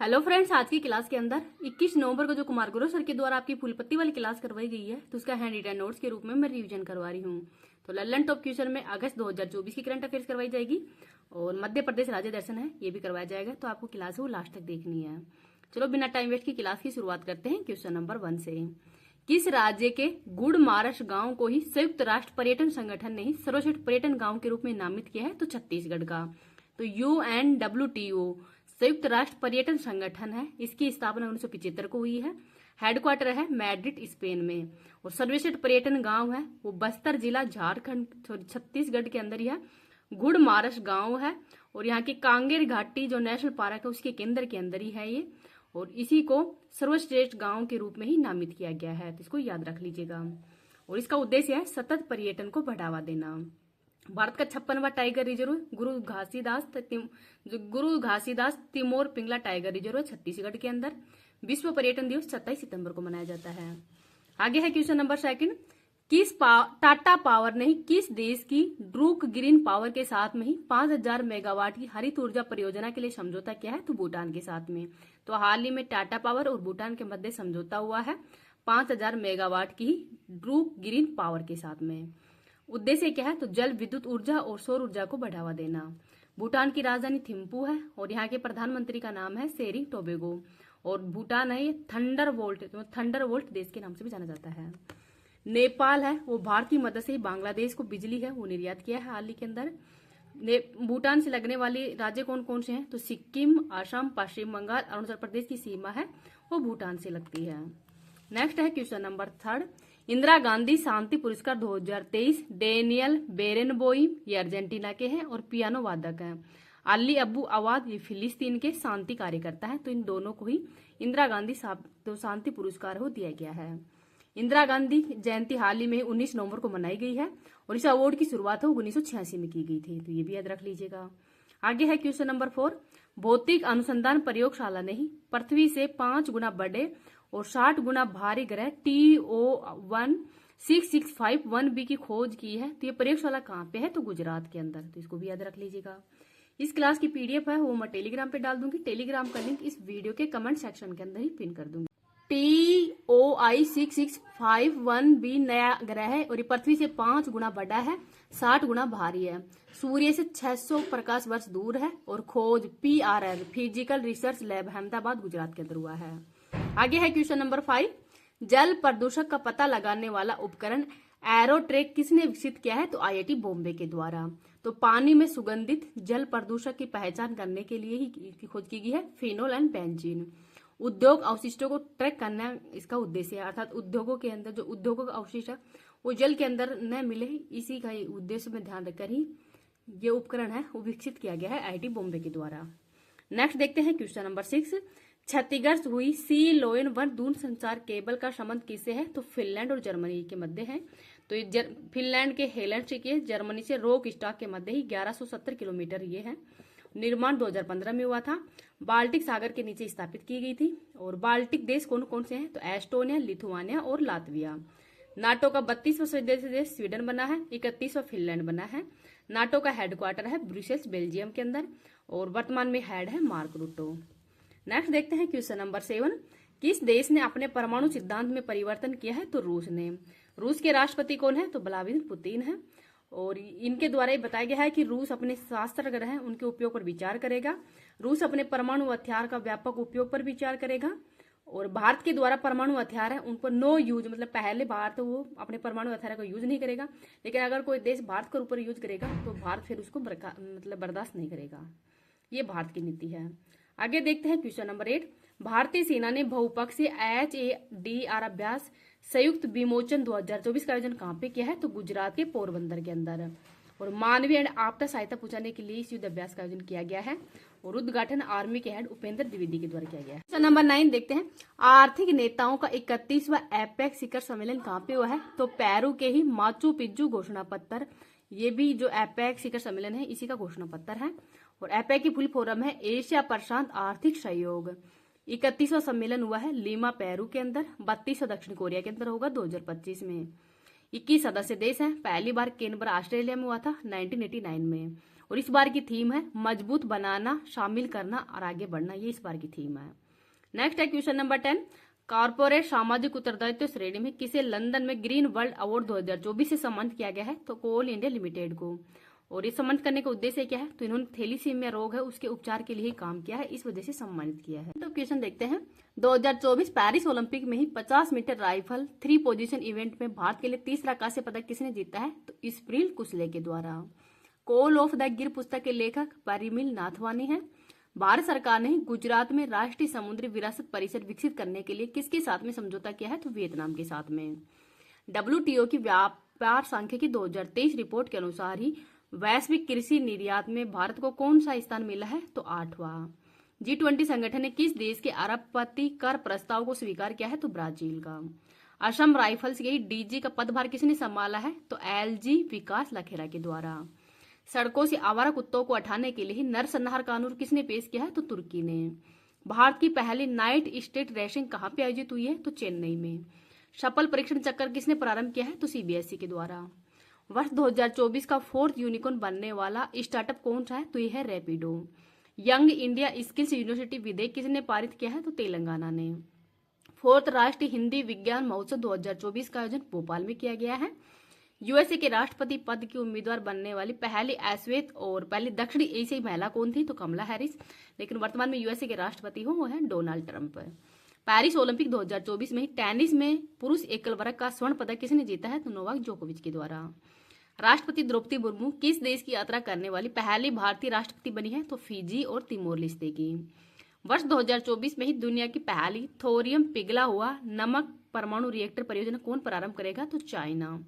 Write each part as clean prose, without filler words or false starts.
Hello friends, आज की class के अंदर 21 नवंबर को जो कुमार गुरु सर के द्वारा आपकी फुलपत्ती वाली क्लास करवाई गई है, तो उसका हैंड रिटन नोट्स के रूप में मैं रिवीजन करवा रही हूँ। तो लल्लन टॉप क्वेश्चन में अगस्त 2024 की करंट अफेयर्स करवाई जाएगी और मध्य प्रदेश राज्य दर्शन है ये भी करवाया जाएगा। तो आपको क्लास वो लास्ट तक देखनी है। चलो बिना टाइम वेस्ट की क्लास की शुरुआत करते हैं क्वेश्चन नंबर 1 से। किस राज्य के गुड़ मारस गांव को ही संयुक्त राष्ट्र पर्यटन संगठन ने ही सर्वश्रेष्ठ पर्यटन गांव के रूप में नामित किया है? तो छत्तीसगढ़ का। तो UNWTO संयुक्त राष्ट्र पर्यटन संगठन है, इसकी स्थापना 1975 को हुई है। हेडक्वार्टर है मैड्रिड स्पेन में। और सर्वश्रेष्ठ पर्यटन गांव है वो बस्तर जिला झारखंड छत्तीसगढ़ के अंदर ही है, गुड़ मारस गांव है। और यहाँ की कांगेर घाटी जो नेशनल पार्क है उसके केंद्र के अंदर ही है ये। और इसी को सर्वश्रेष्ठ गांव के रूप में ही नामित किया गया है, तो इसको याद रख लीजिएगा। और इसका उद्देश्य है सतत पर्यटन को बढ़ावा देना। भारत का 56वां tiger reserve Guru Ghasidas Tamor Pingla tiger reserve है छत्तीसगढ़ के अंदर। विश्व पर्यटन दिवस 27 सितंबर को मनाया जाता है। आगे है क्वेश्चन नंबर 2। टाटा पावर ने किस देश की ड्रूक ग्रीन पावर के साथ में ही 5000 मेगावाट की हरित ऊर्जा परियोजना के लिए समझौता किया है? तो भूटान के साथ में। तो हाल ही में टाटा पावर और भूटान के मध्य समझौता हुआ है 5000 मेगावाट की ड्रूक ग्रीन पावर के साथ में। उद्देश्य क्या है? तो जल विद्युत ऊर्जा और सौर ऊर्जा को बढ़ावा देना। भूटान की राजधानी थिम्पू है और यहाँ के प्रधानमंत्री का नाम है शेरिंग टोबेगो। और भूटान है ये थंडर वोल्ट देश के नाम से भी जाना जाता है। नेपाल है वो भारत की मदद से बांग्लादेश को बिजली है वो निर्यात किया है हाल ही के अंदर। भूटान से लगने वाले राज्य कौन कौन से हैं? तो सिक्किम, असम, पश्चिम बंगाल, अरुणाचल प्रदेश की सीमा है वो भूटान से लगती है। नेक्स्ट है क्वेश्चन नंबर 3। इंदिरा गांधी शांति पुरस्कार 2023 डेनियल बेरेनबोइम ये अर्जेंटीना के हैं और पियानो वादक हैं। अली अबू अवाद ये फिलिस्तीन के शांति कार्यकर्ता है। तो इन दोनों को ही इंदिरा गांधी शांति पुरस्कार हो दिया गया है। इंदिरा गांधी जयंती हाल ही में 19 नवंबर को मनाई गई है और इस अवार्ड की शुरुआत 1986 में की गई थी, तो ये भी याद रख लीजिएगा। आगे है क्वेश्चन नंबर 4। भौतिक अनुसंधान प्रयोगशाला ने ही पृथ्वी से 5 गुना बड़े और 60 गुना भारी ग्रह TO16651b की खोज की है। तो ये प्रयोगशाला कहाँ पे है? तो गुजरात के अंदर, तो इसको भी याद रख लीजिएगा। इस क्लास की PDF है वो मैं टेलीग्राम पे डाल दूंगी। टेलीग्राम का लिंक इस वीडियो के कमेंट सेक्शन के अंदर ही पिन कर दूंगी। TOI6651b नया ग्रह है और ये पृथ्वी से 5 गुना बड़ा है, 60 गुना भारी है, सूर्य से 600 प्रकाश वर्ष दूर है और खोज PRL physical research lab Ahmedabad Gujarat के अंदर हुआ है। आगे है क्वेश्चन नंबर 5। जल प्रदूषण का पता लगाने वाला उपकरण एरोट्रैक किसने विकसित किया है? तो IIT बॉम्बे के द्वारा। तो पानी में सुगंधित जल प्रदूषण की पहचान करने के लिए ही खोज की गई है फिनोल एंड बेंजीन। उद्योग अवशिष्टों को ट्रैक करना इसका उद्देश्य है, अर्थात उद्योगों के अंदर जो उद्योगों का अवशिष्ट है वो जल के अंदर न मिले, इसी का उद्देश्य में ध्यान रखकर ही ये उपकरण है वो विकसित किया गया है IIT बॉम्बे के द्वारा। नेक्स्ट देखते हैं क्वेश्चन नंबर 6। छत्तीसगढ़ से हुई सी लोयन वन दूरसंचार केबल का संबंध किससे है? तो फिनलैंड और जर्मनी के मध्य है। तो ये फिनलैंड के हेलेंड के, जर्मनी से रोक स्टॉक के मध्य ही 1170 किलोमीटर ये है। निर्माण 2015 में हुआ था। बाल्टिक सागर के नीचे स्थापित की गई थी। और बाल्टिक देश कौन कौन से हैं? तो एस्टोनिया, लिथुआनिया और लातविया। नाटो का 32वां सदस्य देश स्वीडन बना है, 31वां फिनलैंड बना है। नाटो का हेडक्वार्टर है ब्रुसेल्स बेल्जियम के अंदर और वर्तमान में हेड है मार्क रूटो। नेक्स्ट देखते हैं क्वेश्चन नंबर 7। किस देश ने अपने परमाणु सिद्धांत में परिवर्तन किया है? तो रूस ने। रूस के राष्ट्रपति कौन है? तो व्लादिमीर पुतिन है। और इनके द्वारा ये बताया गया है कि रूस अपने शस्त्रास्त्र हैं उनके उपयोग पर विचार करेगा। रूस अपने परमाणु हथियार का व्यापक उपयोग पर विचार करेगा। और भारत के द्वारा परमाणु हथियार है उन पर नो यूज, मतलब पहले भारत वो अपने परमाणु हथियार का यूज नहीं करेगा, लेकिन अगर कोई देश भारत के ऊपर यूज करेगा तो भारत फिर उसको बर्दाश्त नहीं करेगा। ये भारत की नीति है। आगे देखते हैं क्वेश्चन नंबर 8। भारतीय सेना ने बहुपक्षीय HADR अभ्यास संयुक्त विमोचन 2024 का आयोजन कहाँ पे किया है? तो गुजरात के पोरबंदर के अंदर। और मानवीय एवं आपदा सहायता पहुंचाने के लिए इस युद्ध अभ्यास का आयोजन किया गया है और उद्घाटन आर्मी के हेड उपेंद्र द्विवेदी के द्वारा किया गया है। क्वेश्चन नंबर 9 देखते हैं। आर्थिक नेताओं का 31वां एपेक्स शिखर सम्मेलन कहाँ पे हुआ है? तो पेरू के ही माचू पिच्चू घोषणा पत्र। ये भी जो एपेक्स शिखर सम्मेलन है इसी का घोषणा पत्र है। और एपेक की फुल फॉर्म है एशिया प्रशांत आर्थिक सहयोग। 31वां सम्मेलन हुआ है लीमा पेरू के अंदर, 32वां दक्षिण कोरिया के अंदर होगा 2025 में। 21 सदस्य देश हैं। पहली बार कैनबरा ऑस्ट्रेलिया में हुआ था 1989 में। और इस बार की थीम है मजबूत बनाना, शामिल करना और आगे बढ़ना। ये इस बार की थीम है। नेक्स्ट है क्वेश्चन नंबर 10। कॉर्पोरेट सामाजिक उत्तरदायित्व श्रेणी में किसे लंदन में ग्रीन वर्ल्ड अवार्ड 2024 से सम्मानित किया गया है? तो कोल इंडिया लिमिटेड को। और ये सम्मानित करने का उद्देश्य क्या है? तो इन्होंने थैलीसीमिया रोग है उसके उपचार के लिए ही काम किया है, इस वजह से सम्मानित किया है। तो क्वेश्चन देखते हैं। 2024 पेरिस ओलंपिक में ही 50 मीटर राइफल 3 पोजीशन इवेंट में भारत के लिए तीसरा कांस्य पदक किसने जीता है? तो इस्प्रील कुसले के द्वारा। कॉल ऑफ द गिर पुस्तक के लेखक परिमिल नाथवानी है। भारत सरकार ने गुजरात में राष्ट्रीय समुद्री विरासत परिषद विकसित करने के लिए किसके साथ में समझौता किया है? तो वियतनाम के साथ में। WTO की व्यापार सांख्यिकी 2023 रिपोर्ट के अनुसार ही वैश्विक कृषि निर्यात में भारत को कौन सा स्थान मिला है? तो 8वां। G20 संगठन ने किस देश के अरबपति कर प्रस्ताव को स्वीकार किया है? तो ब्राजील का। असम राइफल्स के DG का पदभार किसने संभाला है? तो LG विकास लखेरा के द्वारा। सड़कों से आवारा कुत्तों को हटाने के लिए नरसंहार कानून किसने पेश किया है? तो तुर्की ने। भारत की पहली नाइट स्टेट रेसिंग कहाँ पे आयोजित हुई है? तो चेन्नई में। सफल परीक्षण चक्र किसने प्रारंभ किया है? तो CBSE के द्वारा। वर्ष 2024 का 4th यूनिकॉर्न बनने वाला स्टार्टअप कौन सा है? तो यह है Rapido. Young India skills university विधेयक किसने पारित किया है? तो तेलंगाना ने। 4th राष्ट्रीय हिंदी विज्ञान महोत्सव 2024 का आयोजन भोपाल में किया गया है। USA के राष्ट्रपति पद की उम्मीदवार बनने वाली पहली अश्वेत और पहली दक्षिण एशियाई महिला कौन थी? तो कमला हैरिस। लेकिन वर्तमान में USA के राष्ट्रपति हो वो है डोनाल्ड ट्रंप। पेरिस ओलंपिक 2024 में ही टेनिस में पुरुष एकल वर्ग का स्वर्ण पदक किसने जीता है? तो नोवाक जोकोविच के द्वारा। राष्ट्रपति द्रौपदी मुर्मू किस देश की यात्रा करने वाली पहली भारतीय राष्ट्रपति बनी है? तो फिजी और तिमोर लेस्ते की। वर्ष 2024 में ही दुनिया की पहली थोरियम पिघला हुआ नमक परमाणु रिएक्टर परियोजना कौन प्रारंभ करेगा? तो चाइना।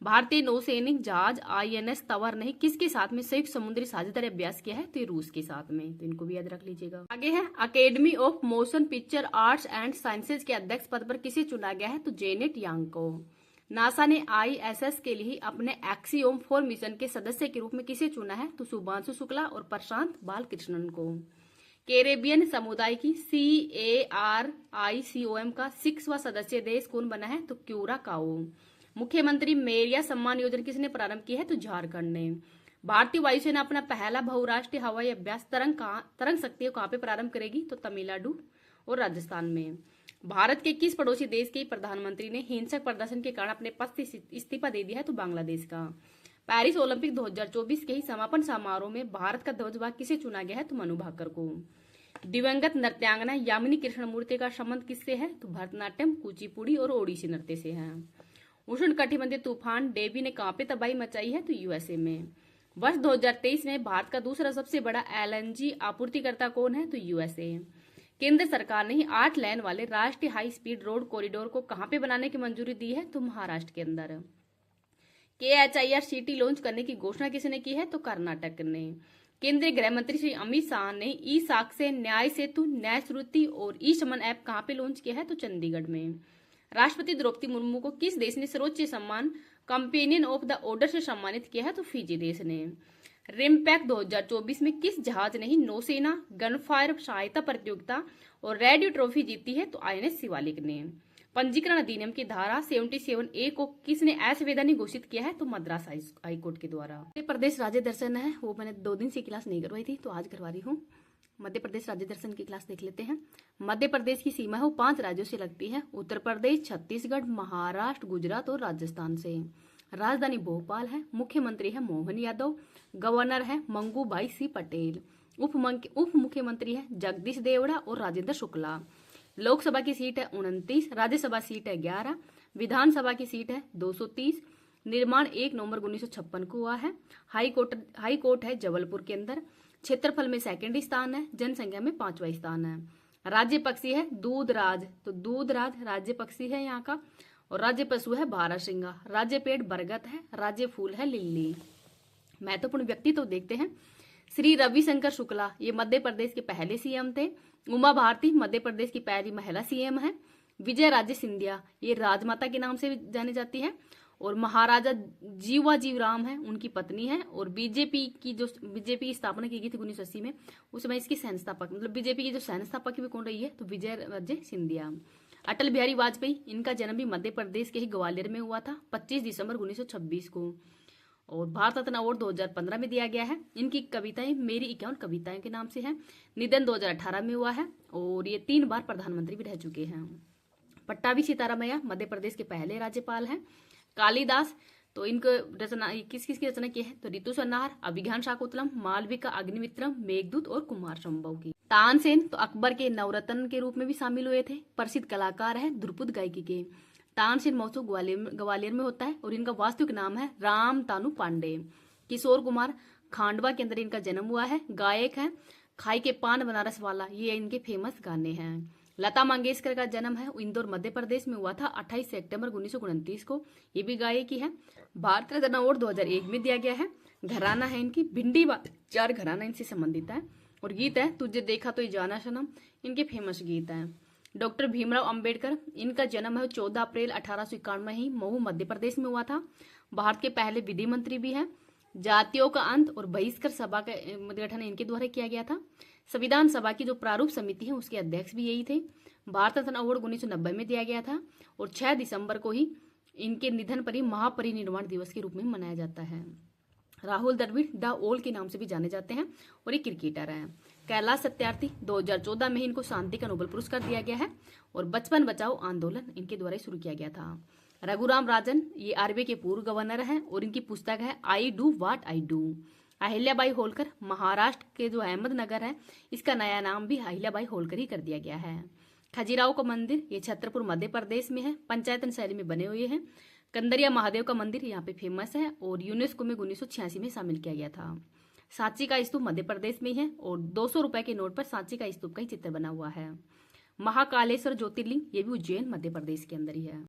भारतीय नौसैनिक जहाज INS तंवर ने किसके साथ में संयुक्त समुद्री साझेदारी अभ्यास किया है? तो रूस के साथ में। तो इनको भी याद रख लीजिएगा। आगे है academy of motion picture arts and sciences के अध्यक्ष पद पर किसे चुना गया है? तो जेनेट यांग को। नासा ने ISS के लिए अपने एक्सियोम 4 मिशन के सदस्य के रूप में किसे चुना है? तो शुभांशु शुक्ला और प्रशांत बालकृष्णन को। कैरेबियन समुदाय की CARICOM का 6वां सदस्य देश कौन बना है? तो क्यूराकाओ। मुख्यमंत्री मेरिया सम्मान योजना किसने प्रारंभ की है? तो झारखंड ने। भारतीय वायुसेना अपना पहला बहुराष्ट्रीय हवाई अभ्यास तरंग शक्ति कहाँ पे प्रारंभ करेगी? तो तमिलनाडु और राजस्थान में। भारत के किस पड़ोसी देश के प्रधानमंत्री ने हिंसक प्रदर्शन के कारण अपने पद से इस्तीफा दे दिया है? तो बांग्लादेश का। पेरिस ओलंपिक 2024 के ही समापन समारोह में भारत का ध्वजवाहक किसे चुना गया है? तो मनु भाकर को। दिवंगत नृत्यांगना यामिनी कृष्णमूर्ति का संबंध किससे है? तो भरतनाट्यम, कुचिपुड़ी और ओडिसी नृत्य से है। उष्ण कटिबंधीय तूफान डेबी ने कहां पे तबाही मचाई है? तो USA में। वर्ष 2023 में भारत का दूसरा सबसे बड़ा LNG आपूर्तिकर्ता कौन है? तो USA। केंद्र सरकार ने ही 8 लेन वाले राष्ट्रीय हाई स्पीड रोड कॉरिडोर को कहां पे बनाने की मंजूरी दी है? तो महाराष्ट्र के अंदर। KHIRCT लॉन्च करने की घोषणा किसने की है? तो कर्नाटक ने। केंद्रीय गृह मंत्री श्री अमित शाह ने ई-साक्ष्य, न्याय सेतु, न्याय श्रुति और ई-समन ऐप कहां पे लॉन्च किया है? तो चंडीगढ़ में। राष्ट्रपति द्रौपदी मुर्मू को किस देश ने सर्वोच्च सम्मान कंपेनियन ऑफ द ऑर्डर से सम्मानित किया है? तो फिजी देश ने। रिमपैक 2024 में किस जहाज ने ही नौसेना गनफायर सहायता प्रतियोगिता और रेडियो ट्रॉफी जीती है? तो INS शिवालिक ने। पंजीकरण अधिनियम की धारा 77A को किसने असंवैधानिक घोषित किया है? तो मद्रास हाईकोर्ट के द्वारा। मध्य प्रदेश राज्य दर्शन है वो मैंने 2 दिन से क्लास नहीं करवाई थी, तो आज करवा रही हूँ। मध्य प्रदेश राज्य दर्शन की क्लास देख लेते हैं। मध्य प्रदेश की सीमा है वो 5 राज्यों से लगती है, उत्तर प्रदेश, छत्तीसगढ़, महाराष्ट्र, गुजरात और राजस्थान से। राजधानी भोपाल है। मुख्यमंत्री है मोहन यादव। गवर्नर है मंगू भाई सी पटेल। उप मुख्यमंत्री है जगदीश देवड़ा और राजेंद्र शुक्ला। लोकसभा की सीट है 29, राज्यसभा सीट है 11, विधानसभा की सीट है 230। निर्माण 1 नवंबर 1956 को हुआ है। हाई कोर्ट है जबलपुर के अंदर। क्षेत्रफल में 2nd स्थान है। जनसंख्या में 5वां स्थान है। राज्य पक्षी है दूधराज, तो दूधराज राज्य पक्षी है यहाँ का। और राज्य पशु है बारहसिंगा। राज्य पेड़ बरगद है। राज्य फूल है लिल्ली। महत्वपूर्ण व्यक्ति तो देखते हैं। श्री रविशंकर शुक्ला ये मध्य प्रदेश के पहले CM थे। उमा भारती मध्य प्रदेश की पहली महिला CM है। विजय राजे सिंधिया ये राजमाता के नाम से भी जानी जाती है। और महाराजा जीवाजीव राम है उनकी पत्नी है। और बीजेपी की स्थापना की गई थी 1980 में, उस समय इसकी संस्थापक मतलब बीजेपी की जो संस्थापक भी कौन रही है? तो विजय राजे सिंधिया। अटल बिहारी वाजपेयी इनका जन्म भी मध्य प्रदेश के ही ग्वालियर में हुआ था 25 दिसंबर 1926 को। और भारत रत्न अवार्ड 2015 में दिया गया है। इनकी कविताएं मेरी 51 कविताएं के नाम से है। निधन 2018 में हुआ है और ये 3 बार प्रधानमंत्री भी रह चुके हैं। पट्टाभी सीतारामैया मध्य प्रदेश के पहले राज्यपाल हैं। कालिदास, तो इनको रचना किस किस की रचना की है, तो ऋतु संहार, अभिज्ञान शाकुंतलम, मालविका अग्निमित्रम, मेघदूत और कुमार संभव की। तानसेन तो अकबर के नवरत्न के रूप में भी शामिल हुए थे। प्रसिद्ध कलाकार है ध्रुपद गायकी के। तानसेन महोत्सव ग्वालियर में होता है और इनका वास्तविक नाम है राम तानु पांडे। किशोर कुमार, खांडवा के अंदर इनका जन्म हुआ है, गायक है। खाई के पान बनारस वाला, ये इनके फेमस गाने हैं। लता मंगेशकर का जन्म है इंदौर मध्य प्रदेश में हुआ था 28 सितंबर 1929 को, ये भी गायकी है। भारत रत्न अवार्ड 2001 में दिया गया है। घराना है इनकी भिंडी चार घराना इनसे संबंधित है। और गीत है तुझे देखा तो ये जाना सनम, इनके फेमस गीत हैं। डॉक्टर भीमराव अंबेडकर, इनका जन्म है 14 अप्रैल 1891 ही महू मध्य प्रदेश में हुआ था। भारत के पहले विधि मंत्री भी हैं। जातियों का अंत और बहिष्कार सभा का गठन इनके द्वारा किया गया था। संविधान सभा की जो प्रारूप समिति है उसके अध्यक्ष भी यही थे। भारत रत्न अवार्ड 1990 में दिया गया था और 6 दिसंबर को ही इनके निधन पर ही महापरिनिर्वाण दिवस के रूप में मनाया जाता है। राहुल द्रविड़ द ओल के नाम से भी जाने जाते हैं और ये क्रिकेटर हैं। कैलाश सत्यार्थी, 2014 में ही इनको शांति का नोबेल पुरस्कार दिया गया है और बचपन बचाओ आंदोलन इनके द्वारा शुरू किया गया था। रघुराम राजन, ये आरबीआई के पूर्व गवर्नर हैं और इनकी पुस्तक है I do what I do. Ahilyabai Holkar, Maharashtra के जो अहमदनगर है इसका नया नाम भी अहिल्याबाई होलकर ही कर दिया गया है। खजीराहो का मंदिर, ये छतरपुर मध्य प्रदेश में है, पंचायतन शैली में बने हुए हैं। कंदरिया महादेव का मंदिर यहाँ पे फेमस है और यूनेस्को में 1986 में शामिल किया गया था। सांची का स्तूप मध्य प्रदेश में है और 200 रुपए के नोट पर सांची का स्तूप का ही चित्र बना हुआ है। महाकालेश्वर ज्योतिर्लिंग, ये भी उज्जैन मध्य प्रदेश के अंदर ही है।